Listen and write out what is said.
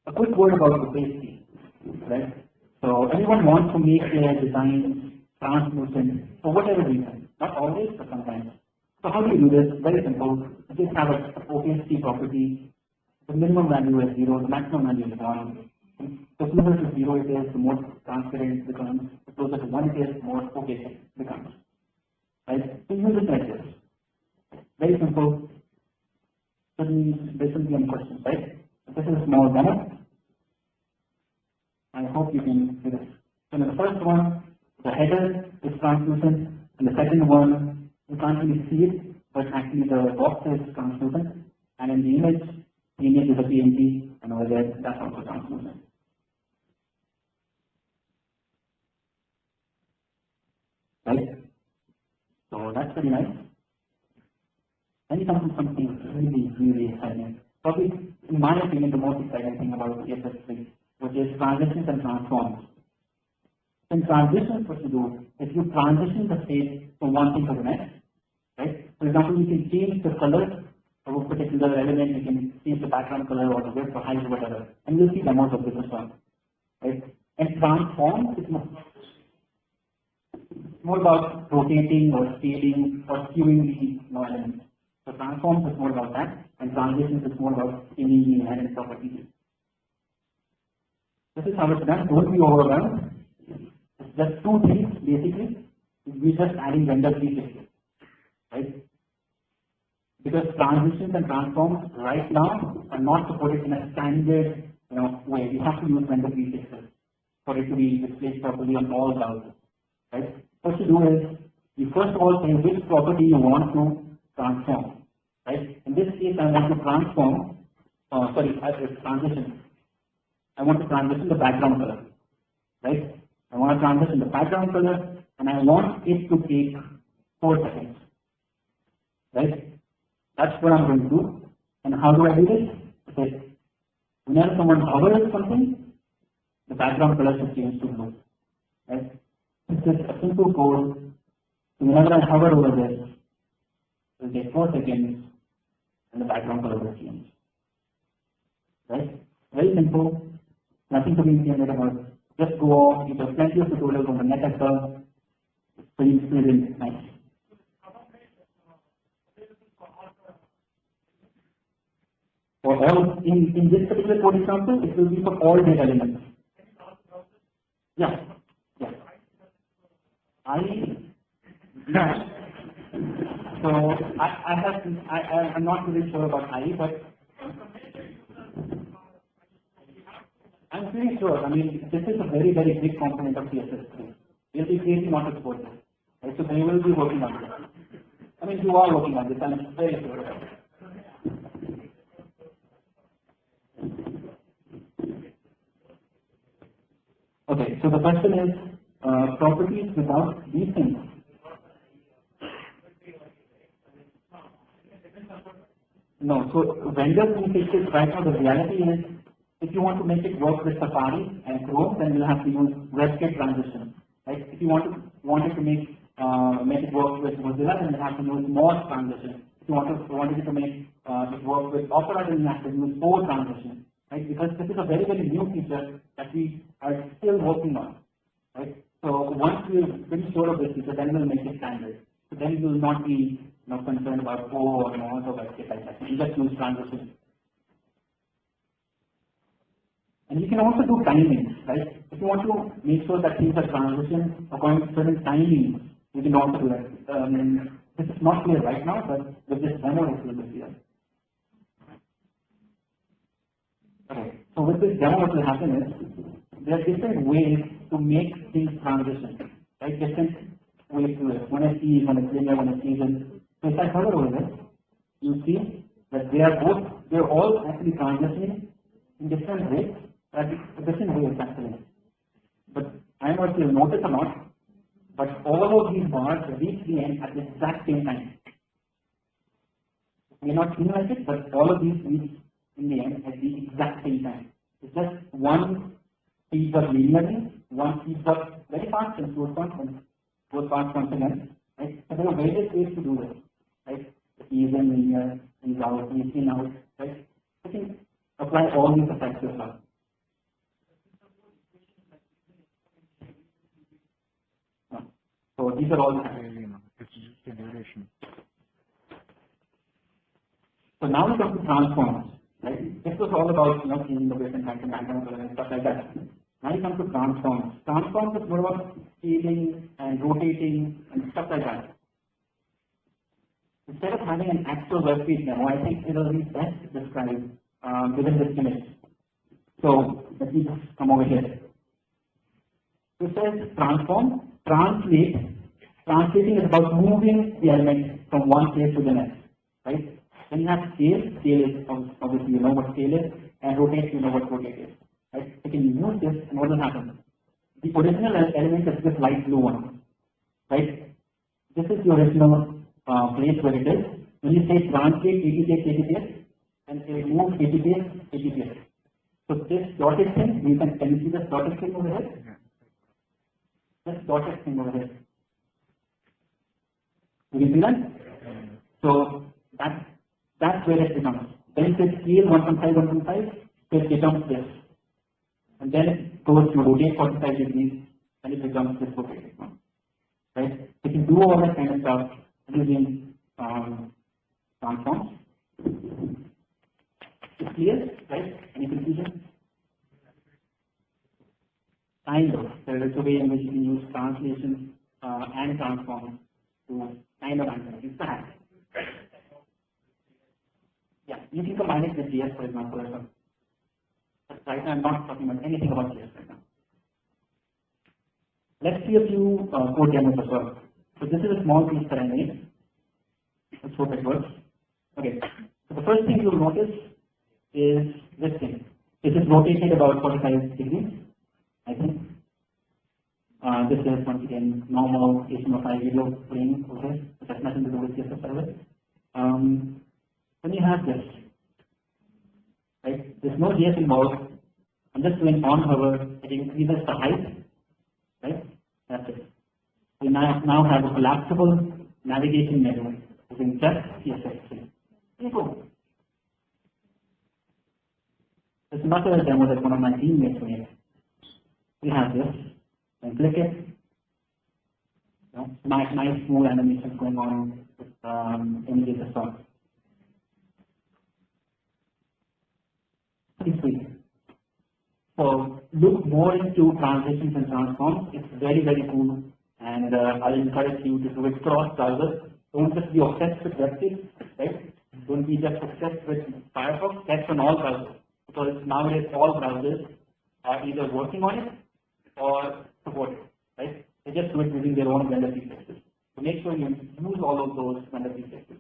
A quick word about opacity, right? So everyone wants to make their designs translucent for whatever reason, not always, but sometimes. So how do you do this? Very simple. You just have an opacity property. The minimum value is 0, the maximum value is 1. The closer to 0 it is, the more transparent it becomes. The closer to 1 it is, the more opaque it becomes. Right? So use it like this. Very simple. There shouldn't be any questions, right? This is a small demo. I hope you can see this. So in the first one, the header is translucent, and the second one, you can't really see it, but actually the box is translucent, and in the image is a PNG, and over there, that's also translucent. Right? So that's very nice. Then you come to something really exciting. Probably, in my opinion, the most exciting thing about CSS3, which is transitions and transforms. In transitions, what you do is you transition the state from one thing to the next. Right? For example, you can change the color of a particular element, you can change the background color or the width or height or whatever, and you'll see demos of this as well. Right? And transform is more about rotating or scaling or skewing the elements. So transforms is more about that, and transitions is more about changing the inherent properties. This is how it's done. Don't be overwhelmed. It's just two things basically. We're just adding render prefixes, right? Because transitions and transforms right now are not supported in a standard, way. We have to use render prefixes for it to be displayed properly on all browsers, right? What you do is you first of all say which property you want to transform, right? In this case, I want to transform. Transition. I want to transition the background color, right? I want to transition the background color, and I want it to take 4 seconds, right? That's what I'm going to do. And how do I do this? Okay. Whenever someone hovers something, the background color should change to blue, right? This is a simple code. So whenever I hover over this, it will take 4 seconds, and the background color will change, right? Very simple. Nothing to be intended about. Just go off. You have plenty of tutorials on the net as well. So you experience it nice. For all, in this particular code example, it will be for all data elements. Yeah. So I'm not really sure about IE, but I'm pretty sure. I mean, this is a very big component of CSS3. We'll be crazy not to support this. Right? So they will be working on this. I mean, you are working on this. I'm very sure about it. Okay, so the question is properties without these things. No, so vendor prefixes right now, the reality is if you want to make it work with Safari and Chrome, then you'll have to use WebKit transition. Right? If you wanted to make it work with Mozilla, then you have to use Morse transition. If you wanted to make it work with Opera, then you have to use O transition. Right? Because this is a very new feature that we are still working on. Right? So once we're pretty sure of this feature, then we'll make it standard. So then you will not be concerned about O or Morse or WebKit like that. You just use transition. And you can also do timings, right? If you want to make sure that things are transitioned according to certain timings, you can also do that. This is not clear right now, but with this demo, it will be clear. Okay, so with this demo, what will happen is there are different ways to make things transition, right? Different ways to it. One is ease, one is linear, one is season. So if I hover over this, you see that they're all actually transitioning in different ways. Different ways actually. But I don't know if you'll notice or not, but all of these bars reach the end at the exact same time. It may not seem like it, but all of these reach in the end at the exact same time. It's just one speeds up linearly, one speeds up very fast and goes fast once again. Right? So there are various ways to do this. Right? Ease in linear, ease out, ease in out. Right? You can apply all these effects as well. So these are all. It's just a duration. So now we come to transforms. Right? This was all about changing the width and height and stuff like that. Now you come to transforms. Transforms is more about scaling and rotating and stuff like that. Instead of having an actual web page demo, I think it will be best described within this image. So let me just come over here. So it says transform, translate. Translating is about moving the element from one place to the next. Right? Then you have scale. Scale is obviously you know what scale is, and rotate, you know what rotate is. Right? You can use this, and what will happen? The original element is this light blue one. Right? This is the original place where it is. When you say translate 80 and say move 80 So this dotted thing, can you see this dotted thing over here? This dotted thing over here. You can see that? So that's where it becomes. Then it says scale 1.5, so it becomes this. And then it goes to rotate 45 degrees, and it becomes this rotated one. Right? You can do all that kind of stuff using transforms. It's clear, right? Any confusion? Kind of. There is a way in which you can use translations and transforms to kind of analyze that. Yeah, you can combine it with JS, for example, as well. But right now I'm not talking about anything about JS right now. Let's see a few code demos as well. So this is a small piece that I made. Let's hope it works. Okay. So the first thing you'll notice is this thing. This is rotated about 45 degrees, I think. This is once again normal HTML5 video playing over here. It has nothing to do with CSS3. Then you have this. Right? There's no JS involved. I'm just doing on hover. It increases the height. Right? That's it. We now have a collapsible navigation menu using just CSS3. Simple. There's another demo that one of my teammates made. We have this, and click it. Nice smooth animations going on with images as well. Pretty sweet. So look more into transitions and transforms. It's very, very cool, and I'll encourage you to do it cross browsers. Don't just be obsessed with WebKit, right? Don't be just obsessed with Firefox. Test on all browsers, because nowadays all browsers are either working on it or support it, right? They just do it using their own vendor prefixes. So make sure you use all of those vendor prefixes.